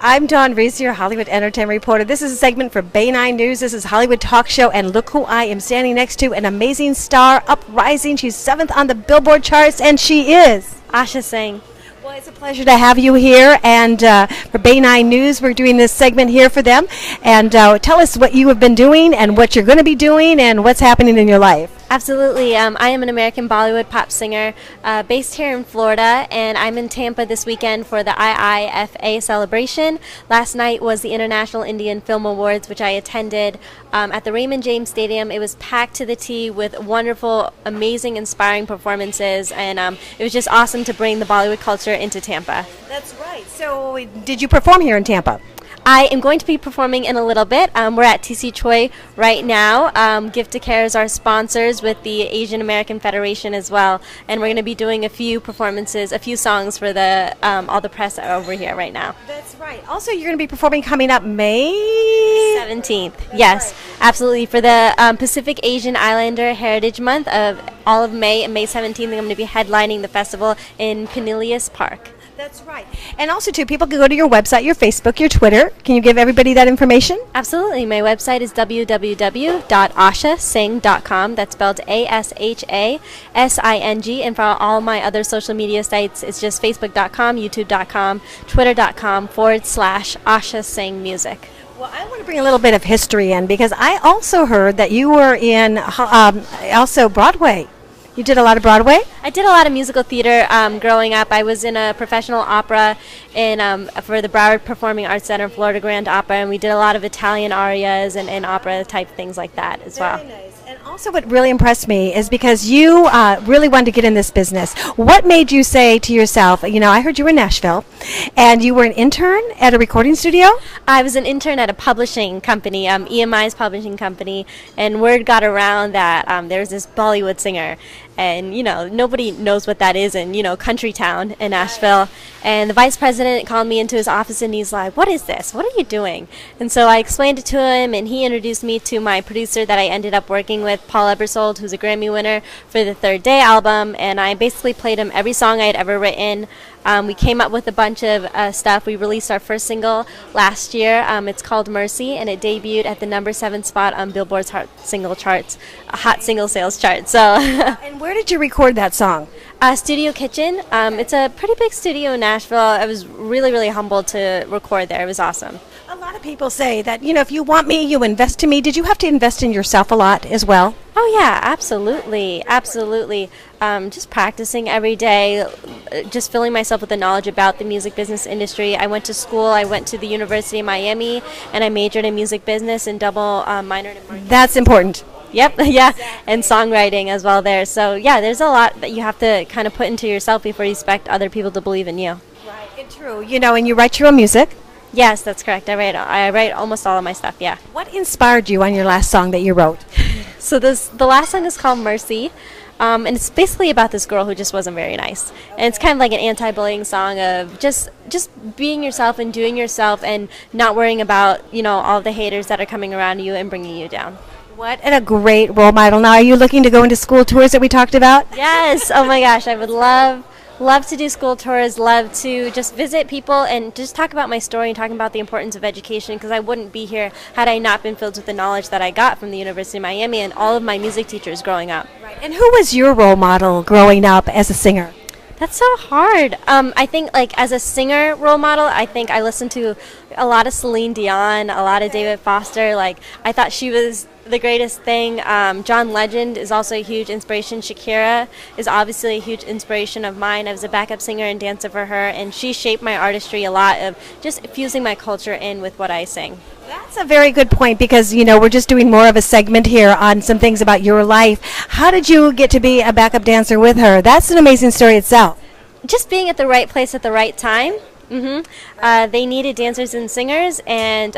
I'm Dawn Reese, your Hollywood entertainment reporter. This is a segment for Bay 9 News. This is Hollywood Talk Show, and look who I am standing next to, an amazing star, uprising. She's 7th on the Billboard charts, and she is Asha Singh. Well, it's a pleasure to have you here, and for Bay 9 News, we're doing this segment here for them. And tell us what you have been doing and what you're going to be doing and what's happening in your life. Absolutely. I am an American Bollywood pop singer based here in Florida, and I'm in Tampa this weekend for the IIFA celebration. Last night was the International Indian Film Awards, which I attended at the Raymond James Stadium. It was packed to the T with wonderful, amazing, inspiring performances, and it was just awesome to bring the Bollywood culture into Tampa. That's right. So did you perform here in Tampa? I am going to be performing in a little bit. We're at TC Choi right now. Gift to Care is our sponsors with the Asian American Federation as well. And we're going to be doing a few performances, a few songs for the all the press over here right now. That's right. Also, you're going to be performing coming up May 17th. Yes, absolutely. For the Pacific Asian Islander Heritage Month of all of May and May 17th, I'm going to be headlining the festival in Pinellas Park. That's right. And also, too, people can go to your website, your Facebook, your Twitter. Can you give everybody that information? Absolutely. My website is www.ashasing.com. That's spelled ASHASING. And for all my other social media sites, it's just facebook.com, youtube.com, twitter.com/Asha Sing Music. Well, I want to bring a little bit of history in because I also heard that you were in also Broadway. You did a lot of Broadway? I did a lot of musical theater growing up. I was in a professional opera for the Broward Performing Arts Center, Florida Grand Opera, and we did a lot of Italian arias and opera type things like that as well. Very nice. And also what really impressed me is because you really wanted to get in this business. What made you say to yourself, you know, I heard you were in Nashville, and you were an intern at a recording studio? I was an intern at a publishing company, EMI's publishing company, and word got around that there was this Bollywood singer. And, you know, nobody knows what that is in, you know, country town in Nashville. And the vice president called me into his office and he's like, "What is this? What are you doing?" And so I explained it to him, and he introduced me to my producer that I ended up working with, Paul Ebersold, who's a Grammy winner for the Third Day album. And I basically played him every song I had ever written. We came up with a bunch of stuff. We released our first single last year. It's called Mercy, and it debuted at the #7 spot on Billboard's Hot Single Sales chart. So, and where did you record that song? Studio Kitchen. It's a pretty big studio in Nashville. I was really, really humbled to record there. It was awesome. A lot of people say that, you know, if you want me, you invest in me. Did you have to invest in yourself a lot as well? Oh, yeah, absolutely. Absolutely. Just practicing every day, just filling myself with the knowledge about the music business industry. I went to school. I went to the University of Miami, and I majored in music business and double minored in marketing. That's important. Yep, yeah, and songwriting as well there. So, yeah, there's a lot that you have to kind of put into yourself before you expect other people to believe in you. Right, and true. You know, and you write your own music. Yes, that's correct. I write almost all of my stuff, yeah. What inspired you on your last song that you wrote? So the last song is called Mercy, and it's basically about this girl who just wasn't very nice. And it's kind of like an anti-bullying song of just being yourself and doing yourself and not worrying about, you know, all the haters that are coming around you and bringing you down. What a great role model. Now, are you looking to go into school tours that we talked about? Yes. Oh, my gosh. I would love to do school tours, love to just visit people and just talk about my story and talking about the importance of education, because I wouldn't be here had I not been filled with the knowledge that I got from the University of Miami and all of my music teachers growing up. Right. And who was your role model growing up as a singer? That's so hard. I think, like, as a singer role model, I think I listened to a lot of Celine Dion, a lot of David Foster. Like, I thought she was the greatest thing. John Legend is also a huge inspiration. Shakira is obviously a huge inspiration of mine. I was a backup singer and dancer for her, and she shaped my artistry a lot of just fusing my culture in with what I sing. That's a very good point because, you know, we're just doing more of a segment here on some things about your life. How did you get to be a backup dancer with her? That's an amazing story itself. Just being at the right place at the right time. They needed dancers and singers, and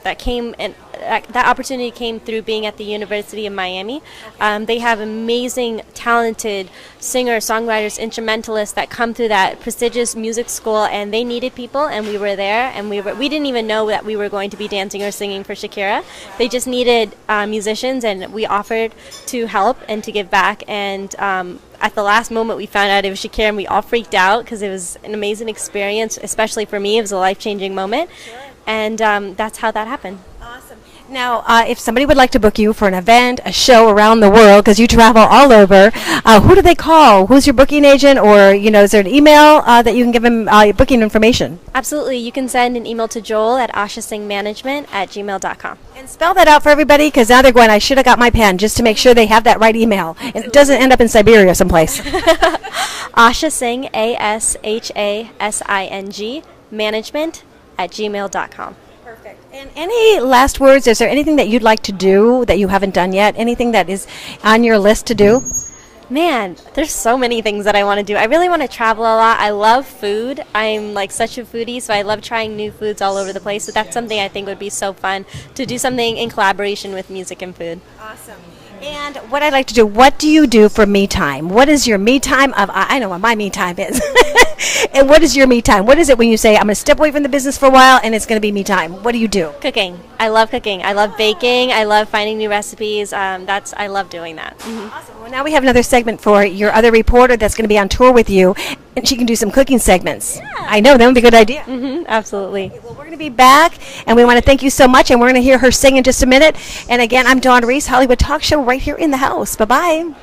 that opportunity came through being at the University of Miami. They have amazing, talented singers, songwriters, instrumentalists that come through that prestigious music school, and they needed people, and we were there, and we didn't even know that we were going to be dancing or singing for Shakira. They just needed musicians, and we offered to help and to give back, and at the last moment we found out it was Shakira, and we all freaked out because it was an amazing experience, especially for me. It was a life-changing moment. Sure. And that's how that happened. Awesome. Now, if somebody would like to book you for an event, a show around the world, because you travel all over, who do they call? Who's your booking agent? Or, is there an email that you can give them booking information? Absolutely. You can send an email to Joel at ashasinghmanagement@gmail.com. And spell that out for everybody, because now they're going, I should have got my pen, just to make sure they have that right email. Absolutely. And it doesn't end up in Siberia someplace. Asha Singh, ASHASING, management@gmail.com. Perfect. And any last words? Is there anything that you'd like to do that you haven't done yet? Anything that is on your list to do? Man, there's so many things that I want to do. I really want to travel a lot. I love food. I'm like such a foodie, so I love trying new foods all over the place. So that's something I think would be so fun to do, something in collaboration with music and food. Awesome. And what I'd like to do, what do you do for me time? What is your me time of, I know what my me time is. And what is your me time? What is it when you say, I'm going to step away from the business for a while and it's going to be me time? What do you do? Cooking. I love cooking. I love baking. I love finding new recipes. I love doing that. Mm-hmm. Awesome. Well, now we have another segment for your other reporter that's going to be on tour with you, and she can do some cooking segments. Yeah. I know, that would be a good idea. Mm-hmm. Absolutely. Okay, well, we're going to be back, and we want to thank you so much, and we're going to hear her sing in just a minute. And again, I'm Dawn Reese, Hollywood Talk Show, right here in the house. Bye-bye.